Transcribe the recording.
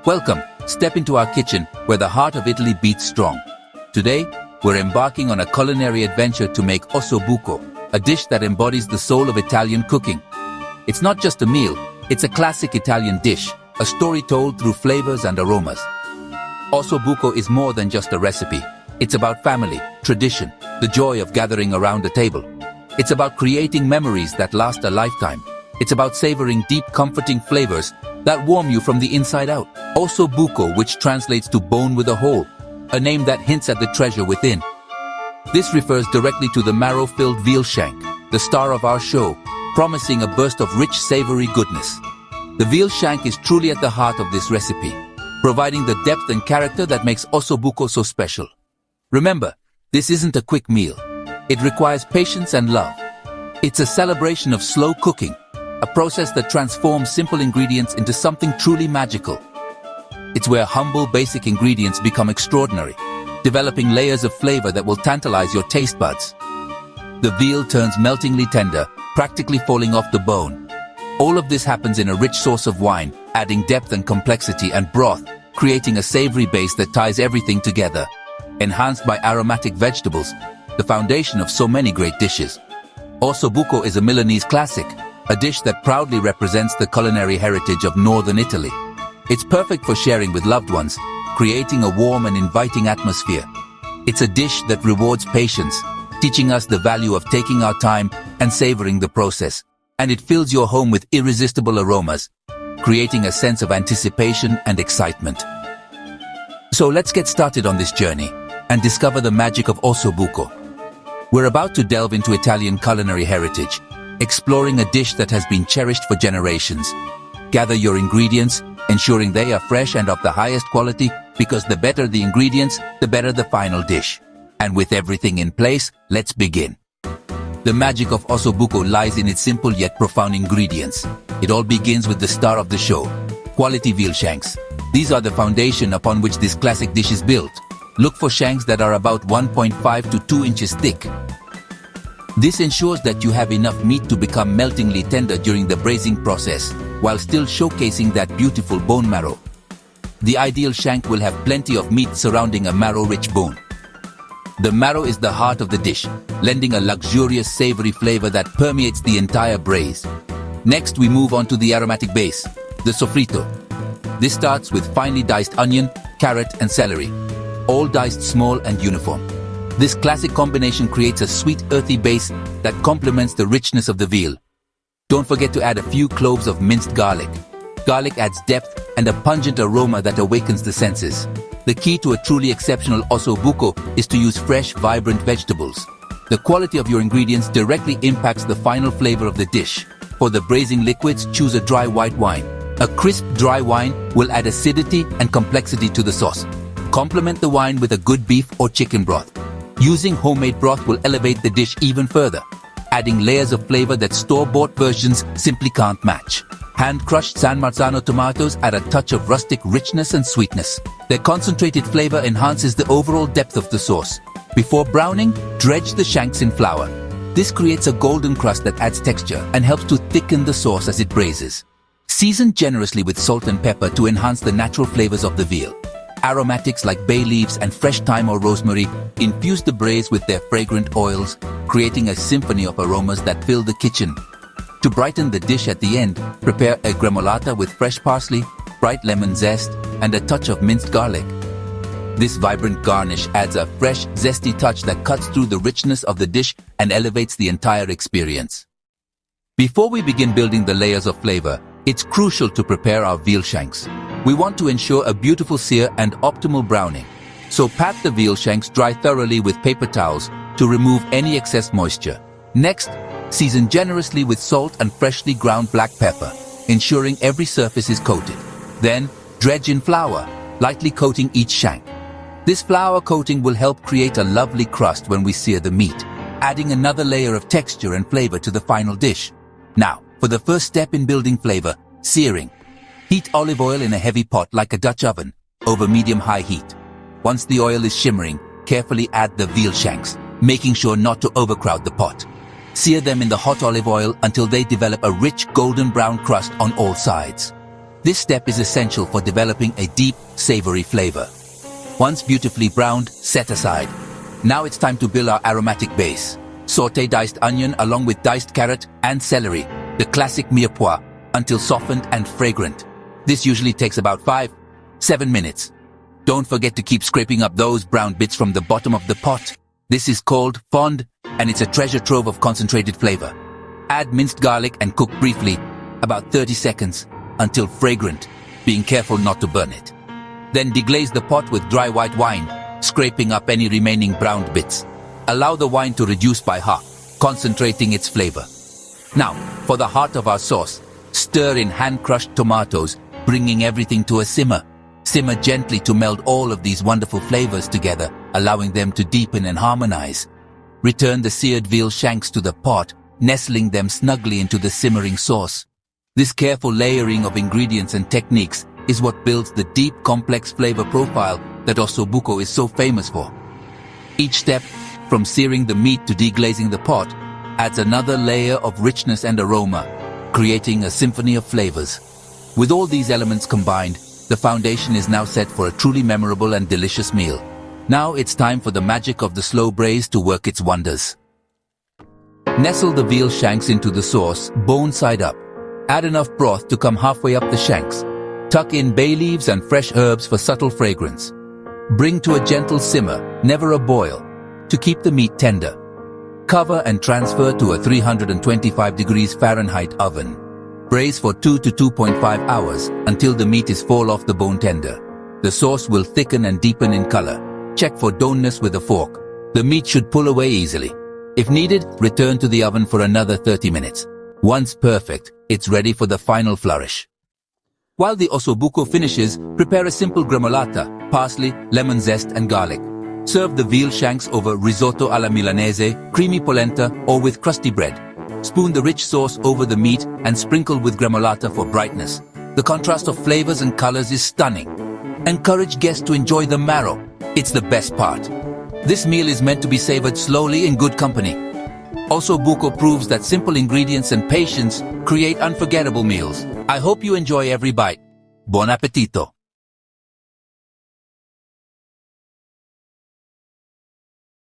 Welcome, step into our kitchen where the heart of Italy beats strong. Today, we're embarking on a culinary adventure to make osso buco, a dish that embodies the soul of Italian cooking. It's not just a meal, it's a classic Italian dish, a story told through flavors and aromas. Osso buco is more than just a recipe. It's about family, tradition, the joy of gathering around a table. It's about creating memories that last a lifetime. It's about savoring deep, comforting flavors that warm you from the inside out. Osso buco, which translates to bone with a hole, a name that hints at the treasure within. This refers directly to the marrow-filled veal shank, the star of our show, promising a burst of rich, savory goodness. The veal shank is truly at the heart of this recipe, providing the depth and character that makes osso buco so special. Remember, this isn't a quick meal. It requires patience and love. It's a celebration of slow cooking, a process that transforms simple ingredients into something truly magical. It's where humble, basic ingredients become extraordinary, developing layers of flavor that will tantalize your taste buds. The veal turns meltingly tender, practically falling off the bone. All of this happens in a rich sauce of wine, adding depth and complexity, and broth, creating a savory base that ties everything together. Enhanced by aromatic vegetables, the foundation of so many great dishes. Osso buco is a Milanese classic, a dish that proudly represents the culinary heritage of northern Italy. It's perfect for sharing with loved ones, creating a warm and inviting atmosphere. It's a dish that rewards patience, teaching us the value of taking our time and savoring the process. And it fills your home with irresistible aromas, creating a sense of anticipation and excitement. So let's get started on this journey and discover the magic of osso buco. We're about to delve into Italian culinary heritage, exploring a dish that has been cherished for generations. Gather your ingredients, ensuring they are fresh and of the highest quality, because the better the ingredients, the better the final dish. And with everything in place, let's begin. The magic of osso buco lies in its simple yet profound ingredients. It all begins with the star of the show, quality veal shanks. These are the foundation upon which this classic dish is built. Look for shanks that are about 1.5 to 2 inches thick. This ensures that you have enough meat to become meltingly tender during the braising process, while still showcasing that beautiful bone marrow. The ideal shank will have plenty of meat surrounding a marrow-rich bone. The marrow is the heart of the dish, lending a luxurious savory flavor that permeates the entire braise. Next, we move on to the aromatic base, the sofrito. This starts with finely diced onion, carrot, and celery, all diced small and uniform. This classic combination creates a sweet, earthy base that complements the richness of the veal. Don't forget to add a few cloves of minced garlic. Garlic adds depth and a pungent aroma that awakens the senses. The key to a truly exceptional osso buco is to use fresh, vibrant vegetables. The quality of your ingredients directly impacts the final flavor of the dish. For the braising liquids, choose a dry white wine. A crisp, dry wine will add acidity and complexity to the sauce. Complement the wine with a good beef or chicken broth. Using homemade broth will elevate the dish even further, adding layers of flavor that store-bought versions simply can't match. Hand-crushed San Marzano tomatoes add a touch of rustic richness and sweetness. Their concentrated flavor enhances the overall depth of the sauce. Before browning, dredge the shanks in flour. This creates a golden crust that adds texture and helps to thicken the sauce as it braises. Season generously with salt and pepper to enhance the natural flavors of the veal. Aromatics like bay leaves and fresh thyme or rosemary infuse the braise with their fragrant oils, creating a symphony of aromas that fill the kitchen. To brighten the dish at the end, prepare a gremolata with fresh parsley, bright lemon zest, and a touch of minced garlic. This vibrant garnish adds a fresh, zesty touch that cuts through the richness of the dish and elevates the entire experience. Before we begin building the layers of flavor, it's crucial to prepare our veal shanks. We want to ensure a beautiful sear and optimal browning. So pat the veal shanks dry thoroughly with paper towels to remove any excess moisture. Next, season generously with salt and freshly ground black pepper, ensuring every surface is coated. Then, dredge in flour, lightly coating each shank. This flour coating will help create a lovely crust when we sear the meat, adding another layer of texture and flavor to the final dish. Now, for the first step in building flavor, searing. Heat olive oil in a heavy pot like a Dutch oven, over medium-high heat. Once the oil is shimmering, carefully add the veal shanks, making sure not to overcrowd the pot. Sear them in the hot olive oil until they develop a rich golden brown crust on all sides. This step is essential for developing a deep, savory flavor. Once beautifully browned, set aside. Now it's time to build our aromatic base. Sauté diced onion along with diced carrot and celery, the classic mirepoix, until softened and fragrant. This usually takes about 5-7 minutes. Don't forget to keep scraping up those brown bits from the bottom of the pot. This is called fond, and it's a treasure trove of concentrated flavor. Add minced garlic and cook briefly, about 30 seconds, until fragrant, being careful not to burn it. Then deglaze the pot with dry white wine, scraping up any remaining browned bits. Allow the wine to reduce by half, concentrating its flavor. Now, for the heart of our sauce, stir in hand-crushed tomatoes, bringing everything to a simmer. Simmer gently to meld all of these wonderful flavors together, allowing them to deepen and harmonize. Return the seared veal shanks to the pot, nestling them snugly into the simmering sauce. This careful layering of ingredients and techniques is what builds the deep, complex flavor profile that osso buco is so famous for. Each step, from searing the meat to deglazing the pot, adds another layer of richness and aroma, creating a symphony of flavors. With all these elements combined, the foundation is now set for a truly memorable and delicious meal. Now it's time for the magic of the slow braise to work its wonders. Nestle the veal shanks into the sauce, bone side up. Add enough broth to come halfway up the shanks. Tuck in bay leaves and fresh herbs for subtle fragrance. Bring to a gentle simmer, never a boil, to keep the meat tender. Cover and transfer to a 325 degrees Fahrenheit oven. Braise for 2 to 2.5 hours until the meat is fall off the bone tender. The sauce will thicken and deepen in color. Check for doneness with a fork. The meat should pull away easily. If needed, return to the oven for another 30 minutes. Once perfect, it's ready for the final flourish. While the osso buco finishes, prepare a simple gremolata, parsley, lemon zest and garlic. Serve the veal shanks over risotto alla milanese, creamy polenta, or with crusty bread. Spoon the rich sauce over the meat and sprinkle with gremolata for brightness. The contrast of flavors and colors is stunning. Encourage guests to enjoy the marrow. It's the best part. This meal is meant to be savored slowly in good company. Osso buco proves that simple ingredients and patience create unforgettable meals. I hope you enjoy every bite. Buon appetito!